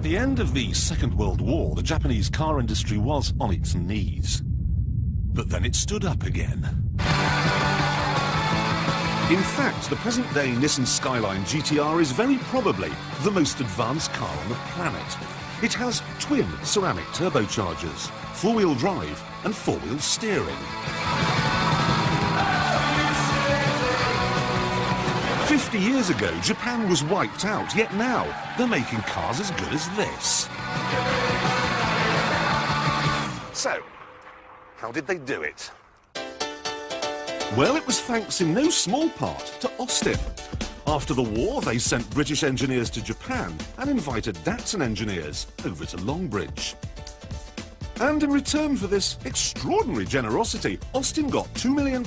the end of the Second World War, the Japanese car industry was on its knees. But then it stood up again. In fact, the present-day Nissan Skyline GTR is very probably the most advanced car on the planet. It has twin ceramic turbochargers, four-wheel drive and four-wheel steering. 50 years ago, Japan was wiped out, yet now they're making cars as good as this. So, how did they do it? Well, it was thanks in no small part to Austin. After the war, they sent British engineers to Japan and invited Datsun engineers over to Longbridge. And in return for this extraordinary generosity, Austin got £2 million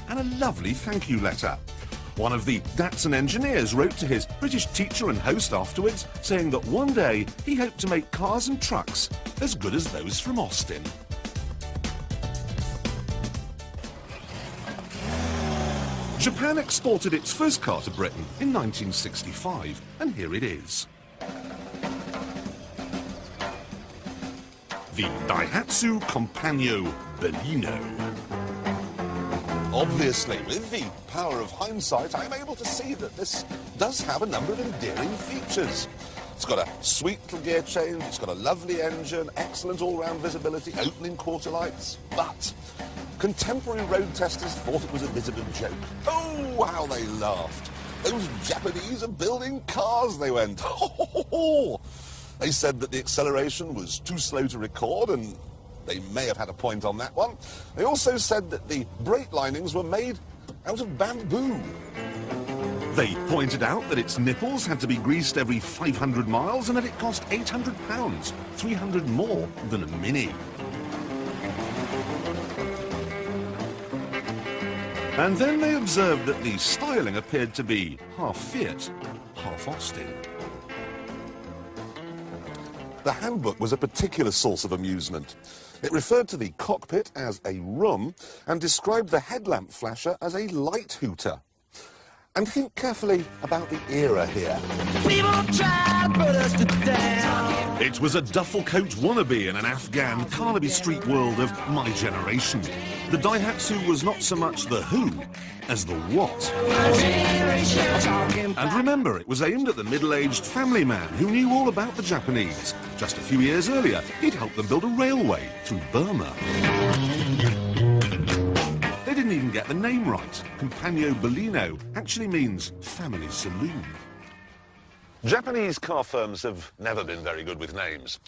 and a lovely thank you letter. One of the Datsun engineers wrote to his British teacher and host afterwards, saying that one day he hoped to make cars and trucks as good as those from Austin. Japan exported its first car to Britain in 1965, and here it is. The Daihatsu Compagno Bellino. Obviously, with the power of hindsight, I'm able to see that this does have a number of endearing features. It's got a sweet little gear change, it's got a lovely engine, excellent all-round visibility, opening quarter lights, but contemporary road testers thought it was a bit of a joke. Oh, how they laughed. Those Japanese are building cars, they went. They said that the acceleration was too slow to record, and they may have had a point on that one. They also said that the brake linings were made out of bamboo. They pointed out that its nipples had to be greased every 500 miles and that it cost £800, 300 more than a Mini. And then they observed that the styling appeared to be half Fiat, half Austin. The handbook was a particular source of amusement. It referred to the cockpit as a room and described the headlamp flasher as a light hooter. And think carefully about the era here. It was a duffel coat wannabe in an Afghan Carnaby Street world of my generation. The Daihatsu was not so much the who as the what. And remember, it was aimed at the middle-aged family man who knew all about the Japanese. Just a few years earlier, he'd helped them build a railway through Burma. They didn't even get the name right. Compagno Bellino actually means family saloon. Japanese car firms have never been very good with names.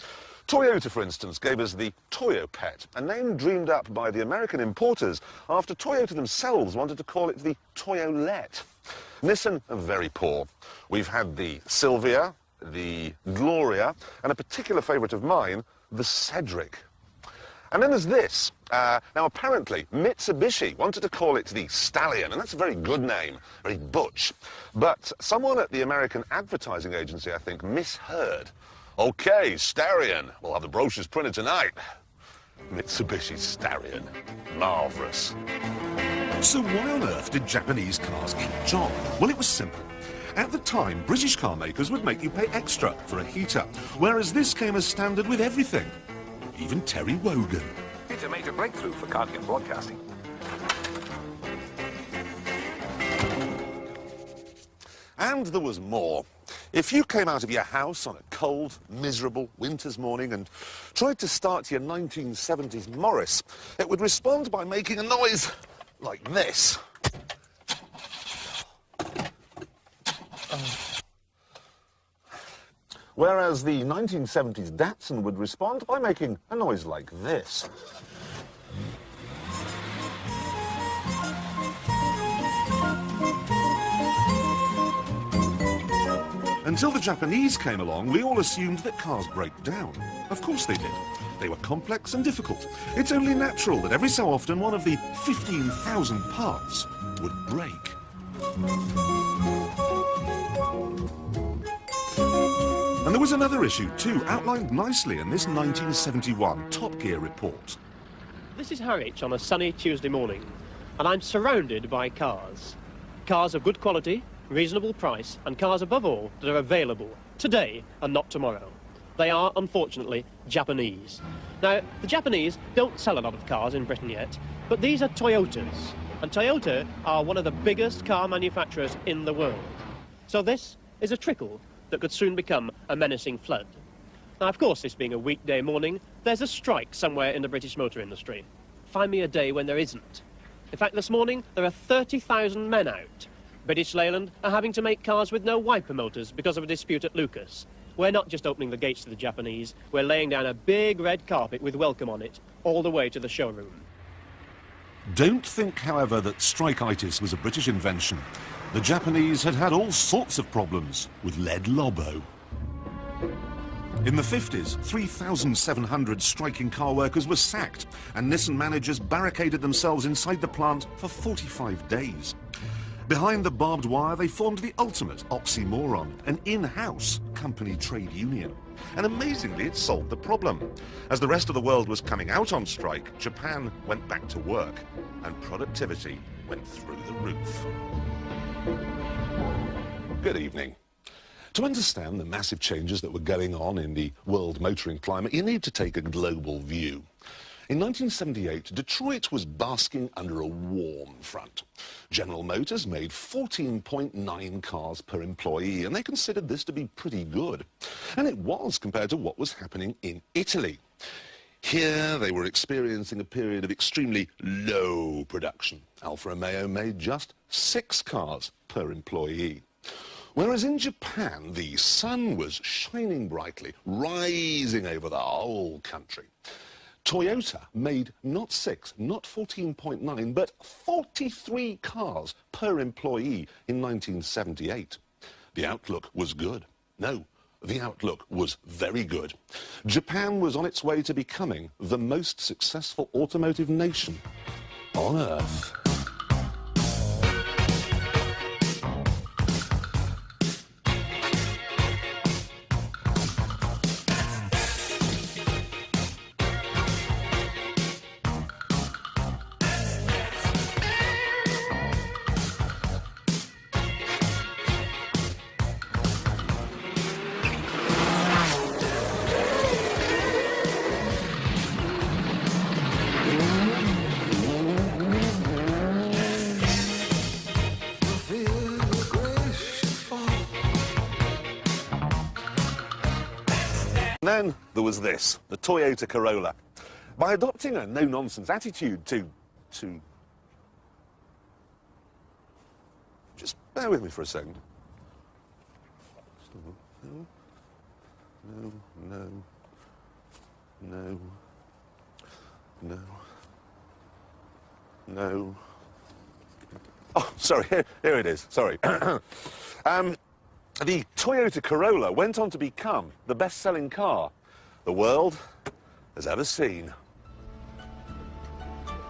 Toyota, for instance, gave us the Toyo Pet, a name dreamed up by the American importers after Toyota themselves wanted to call it the Toyolette. Nissan are very poor. We've had the Silvia, the Gloria, and a particular favourite of mine, the Cedric. And then there's this. Now, apparently, Mitsubishi wanted to call it the Stallion, and that's a very good name, very butch. But someone at the American advertising agency, I think, misheard. OK, Starion. We'll have the brochures printed tonight. Mitsubishi Starion. Marvellous. So why on earth did Japanese cars catch on? Well, it was simple. At the time, British car makers would make you pay extra for a heater, whereas this came as standard with everything. Even Terry Wogan. It's a major breakthrough for cardigan broadcasting. And there was more. If you came out of your house on a cold, miserable winter's morning and tried to start your 1970s Morris, it would respond by making a noise like this. Whereas the 1970s Datsun would respond by making a noise like this. Until the Japanese came along, we all assumed that cars break down. Of course they did. They were complex and difficult. It's only natural that every so often one of the 15,000 parts would break. And there was another issue too, outlined nicely in this 1971 Top Gear report. This is Harwich on a sunny Tuesday morning, and I'm surrounded by cars. Cars of good quality, reasonable price, and cars above all that are available today and not tomorrow. They are, unfortunately, Japanese. Now, the Japanese don't sell a lot of cars in Britain yet, but these are Toyotas. And Toyota are one of the biggest car manufacturers in the world. So this is a trickle that could soon become a menacing flood. Now, of course, this being a weekday morning, there's a strike somewhere in the British motor industry. Find me a day when there isn't. In fact, this morning, there are 30,000 men out. British Leyland are having to make cars with no wiper motors because of a dispute at Lucas. We're not just opening the gates to the Japanese, we're laying down a big red carpet with welcome on it, all the way to the showroom. Don't think, however, that strikeitis was a British invention. The Japanese had had all sorts of problems with lead lobo. In the 50s, 3,700 striking car workers were sacked, and Nissan managers barricaded themselves inside the plant for 45 days. Behind the barbed wire, they formed the ultimate oxymoron, an in-house company trade union. And amazingly, it solved the problem. As the rest of the world was coming out on strike, Japan went back to work, and productivity went through the roof. Good evening. To understand the massive changes that were going on in the world motoring climate, you need to take a global view. In 1978, Detroit was basking under a warm front. General Motors made 14.9 cars per employee, and they considered this to be pretty good. And it was compared to what was happening in Italy. Here, they were experiencing a period of extremely low production. Alfa Romeo made just 6 cars per employee. Whereas in Japan, the sun was shining brightly, rising over the whole country. Toyota made not 6, not 14.9, but 43 cars per employee in 1978. The outlook was good. No, the outlook was very good. Japan was on its way to becoming the most successful automotive nation on Earth. Then there was this, the Toyota Corolla. By adopting a no-nonsense attitude to... Just bear with me for a second. No. Oh, sorry, here it is, sorry. The Toyota Corolla went on to become the best-selling car the world has ever seen.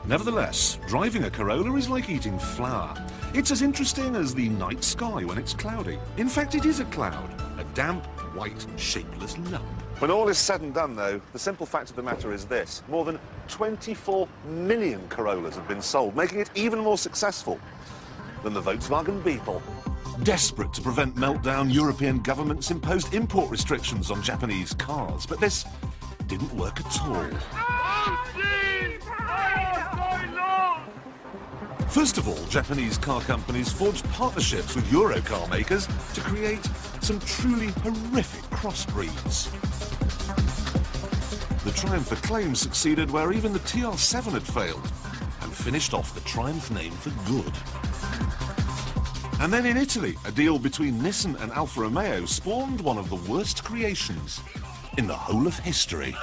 Nevertheless, driving a Corolla is like eating flour. It's as interesting as the night sky when it's cloudy. In fact, it is a cloud, a damp, white, shapeless lump. When all is said and done, though, the simple fact of the matter is this. More than 24 million Corollas have been sold, making it even more successful than the Volkswagen Beetle. Desperate to prevent meltdown, European governments imposed import restrictions on Japanese cars, but this didn't work at all. First of all, Japanese car companies forged partnerships with Euro car makers to create some truly horrific crossbreeds. The Triumph Acclaim succeeded where even the TR7 had failed, and finished off the Triumph name for good. And then in Italy, a deal between Nissan and Alfa Romeo spawned one of the worst creations in the whole of history.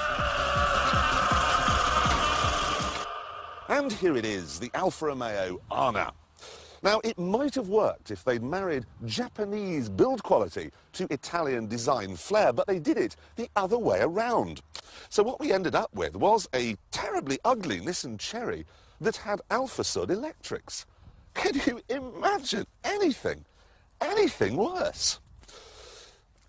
And here it is, the Alfa Romeo Ana. Now, it might have worked if they'd married Japanese build quality to Italian design flair, but they did it the other way around. So what we ended up with was a terribly ugly Nissan Cherry that had Alfa Sud electrics. Can you imagine anything worse?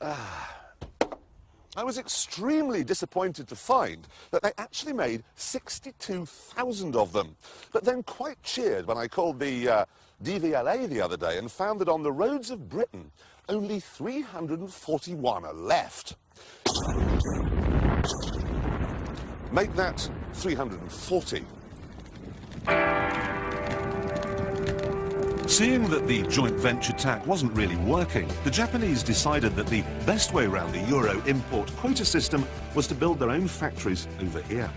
I was extremely disappointed to find that they actually made 62,000 of them, but then quite cheered when I called the DVLA the other day and found that on the roads of Britain, only 341 are left. Make that 340. Seeing that the joint venture tack wasn't really working, the Japanese decided that the best way around the Euro import quota system was to build their own factories over here.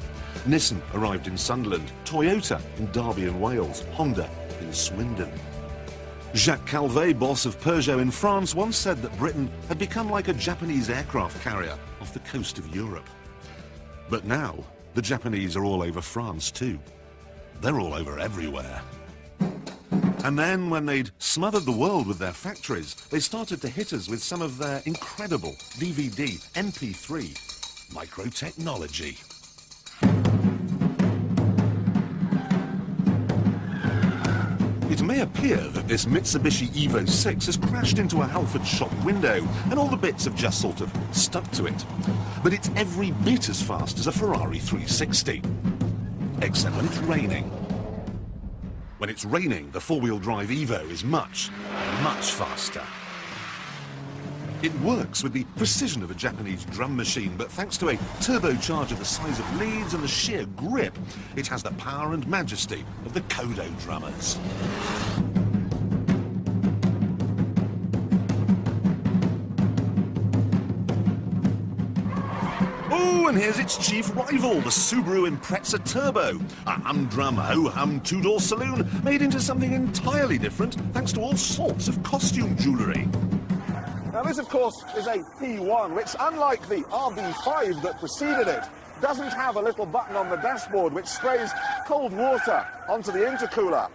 Nissan arrived in Sunderland, Toyota in Derby and Wales, Honda in Swindon. Jacques Calvet, boss of Peugeot in France, once said that Britain had become like a Japanese aircraft carrier off the coast of Europe. But now, the Japanese are all over France too. They're all over everywhere. And then, when they'd smothered the world with their factories, they started to hit us with some of their incredible DVD, MP3, microtechnology. It may appear that this Mitsubishi Evo 6 has crashed into a Halford shop window and all the bits have just sort of stuck to it. But it's every bit as fast as a Ferrari 360. Except when it's raining. When it's raining, the four-wheel drive Evo is much, much faster. It works with the precision of a Japanese drum machine, but thanks to a turbocharger the size of Leeds and the sheer grip, it has the power and majesty of the Kodo drummers. Oh, and here's its chief rival, the Subaru Impreza Turbo, a humdrum, ho-hum two-door saloon made into something entirely different thanks to all sorts of costume jewellery. Now this, of course, is a P1, which, unlike the RB5 that preceded it, doesn't have a little button on the dashboard which sprays cold water onto the intercooler.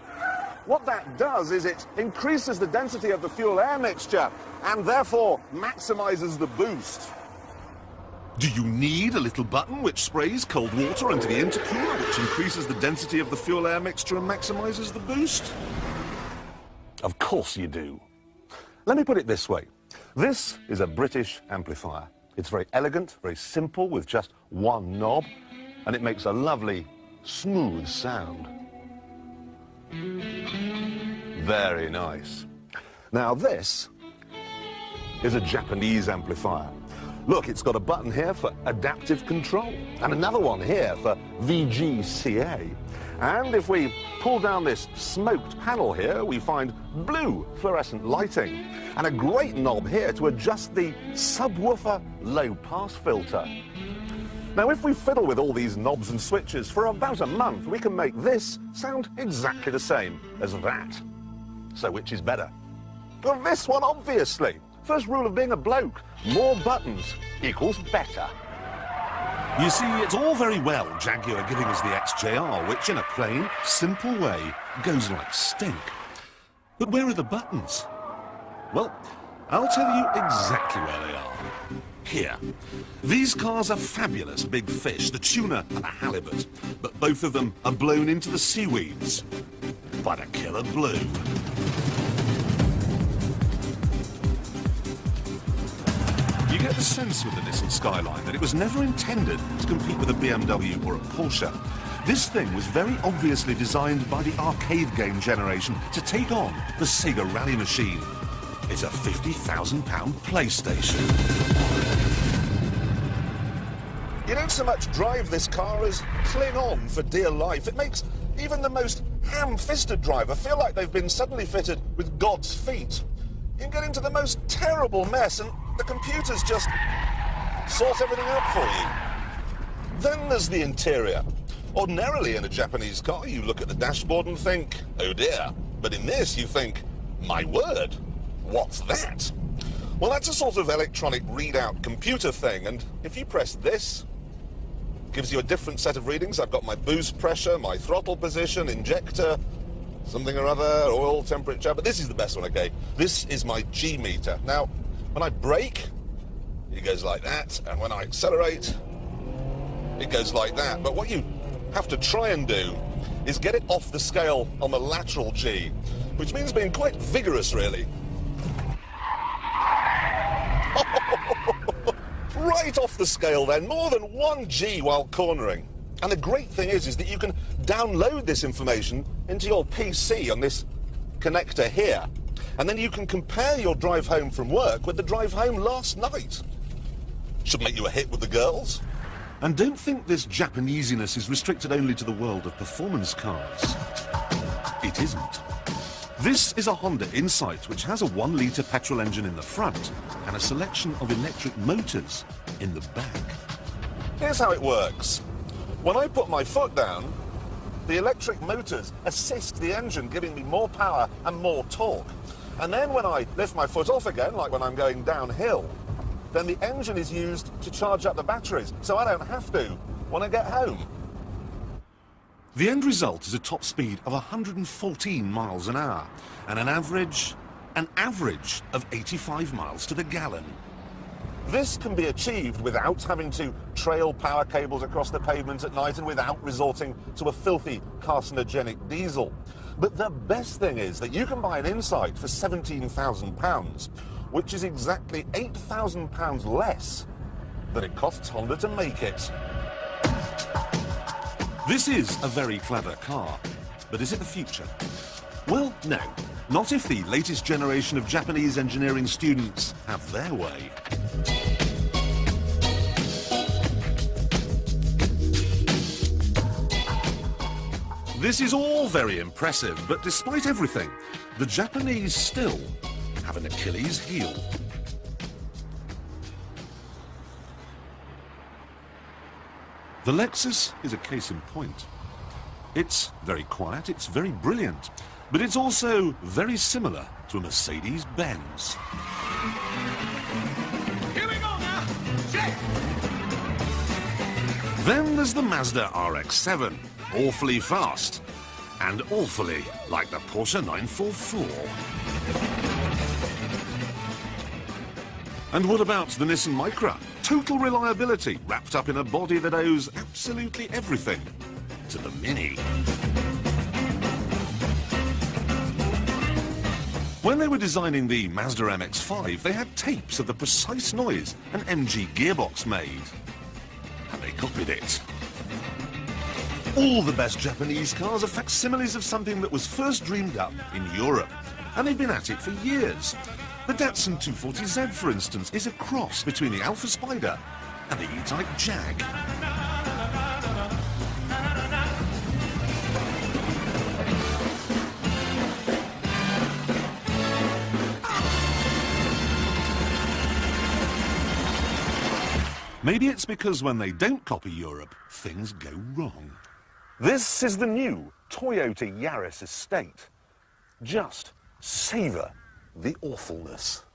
What that does is it increases the density of the fuel-air mixture and therefore maximises the boost. Do you need a little button which sprays cold water into the intercooler, which increases the density of the fuel-air mixture and maximises the boost? Of course you do. Let me put it this way. This is a British amplifier. It's very elegant, very simple, with just one knob, and it makes a lovely, smooth sound. Very nice. Now this is a Japanese amplifier. Look, it's got a button here for adaptive control, and another one here for VGCA. And if we pull down this smoked panel here, we find blue fluorescent lighting, and a great knob here to adjust the subwoofer low-pass filter. Now, if we fiddle with all these knobs and switches for about a month, we can make this sound exactly the same as that. So which is better? Well, this one, obviously. First rule of being a bloke, more buttons equals better. You see, it's all very well Jaguar giving us the XJR, which in a plain, simple way goes like stink. But where are the buttons? Well, I'll tell you exactly where they are. Here. These cars are fabulous big fish, the tuna and the halibut, but both of them are blown into the seaweeds by the killer blue. You get the sense with the Nissan Skyline that it was never intended to compete with a BMW or a Porsche. This thing was very obviously designed by the arcade game generation to take on the Sega Rally machine. It's a £50,000 PlayStation. You don't so much drive this car as cling on for dear life. It makes even the most ham-fisted driver feel like they've been suddenly fitted with God's feet. You can get into the most terrible mess and the computers just sort everything out for you. Then there's the interior. Ordinarily in a Japanese car, you look at the dashboard and think, oh dear. But in this, you think, my word, what's that? Well, that's a sort of electronic readout computer thing, and if you press this, it gives you a different set of readings. I've got my boost pressure, my throttle position, injector, something or other, oil temperature, but this is the best one, okay? This is my G meter. Now, when I brake, it goes like that, and when I accelerate, it goes like that. But what you have to try and do is get it off the scale on the lateral G, which means being quite vigorous, really. Right off the scale then, more than 1 G while cornering. And the great thing is that you can download this information into your PC on this connector here. And then you can compare your drive home from work with the drive home last night. Should make you a hit with the girls. And don't think this Japanesiness is restricted only to the world of performance cars. It isn't. This is a Honda Insight, which has a 1-litre petrol engine in the front and a selection of electric motors in the back. Here's how it works. When I put my foot down, the electric motors assist the engine, giving me more power and more torque. And then when I lift my foot off again, like when I'm going downhill, then the engine is used to charge up the batteries, so I don't have to when I get home. The end result is a top speed of 114 miles an hour and an average of 85 miles to the gallon. This can be achieved without having to trail power cables across the pavement at night and without resorting to a filthy carcinogenic diesel. But the best thing is that you can buy an Insight for £17,000, which is exactly £8,000 less than it costs Honda to make it. This is a very clever car, but is it the future? Well, no, not if the latest generation of Japanese engineering students have their way. This is all very impressive, but despite everything, the Japanese still have an Achilles heel. The Lexus is a case in point. It's very quiet, it's very brilliant, but it's also very similar to a Mercedes-Benz. Here we go now. Check. Then there's the Mazda RX-7, awfully fast, and awfully like the Porsche 944. And what about the Nissan Micra? Total reliability, wrapped up in a body that owes absolutely everything to the Mini. When they were designing the Mazda MX-5, they had tapes of the precise noise an MG gearbox made. And they copied it. All the best Japanese cars are facsimiles of something that was first dreamed up in Europe. And they've been at it for years. The Datsun 240Z, for instance, is a cross between the Alpha Spider and the E-Type Jag. Maybe it's because when they don't copy Europe, things go wrong. This is the new Toyota Yaris estate. Just savour the awfulness.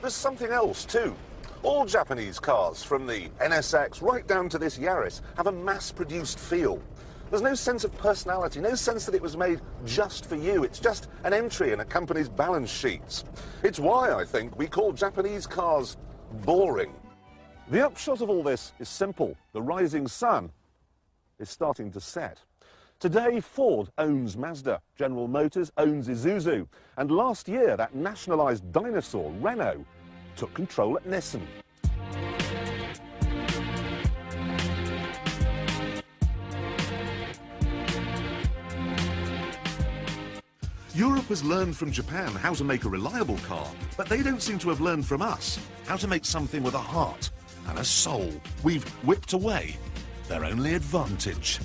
There's something else too. All Japanese cars, from the NSX right down to this Yaris, have a mass-produced feel. There's no sense of personality, no sense that it was made just for you. It's just an entry in a company's balance sheets. It's why, I think, we call Japanese cars boring. The upshot of all this is simple. The rising sun is starting to set. Today, Ford owns Mazda, General Motors owns Isuzu, and last year that nationalised dinosaur, Renault, took control at Nissan. Europe has learned from Japan how to make a reliable car, but they don't seem to have learned from us how to make something with a heart and a soul. We've whipped away their only advantage.